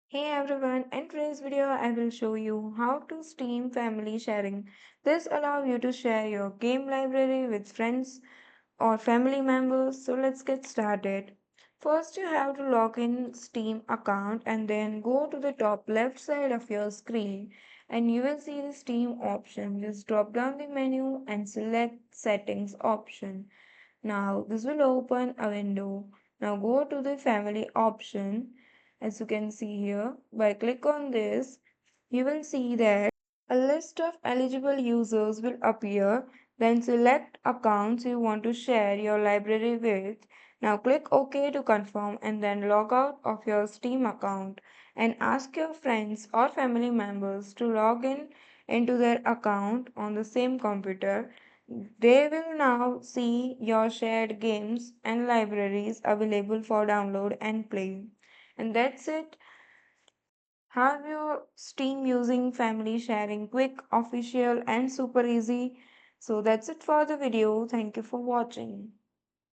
Hey everyone, in today's video I will show you how to Steam family sharing. This allows you to share your game library with friends or family members. So let's get started. First you have to log in Steam account and then go to the top left side of your screen and you will see the Steam option. Just drop down the menu and select settings option. Now this will open a window. Now go to the family option as you can see here. By click on this, you will see that a list of eligible users will appear. Then select accounts you want to share your library with. Now click OK to confirm and then log out of your Steam account and ask your friends or family members to log in into their account on the same computer. They will now see your shared games and libraries available for download and play. And that's it. Have your Steam using family sharing quick, official, and super easy. So that's it for the video. Thank you for watching.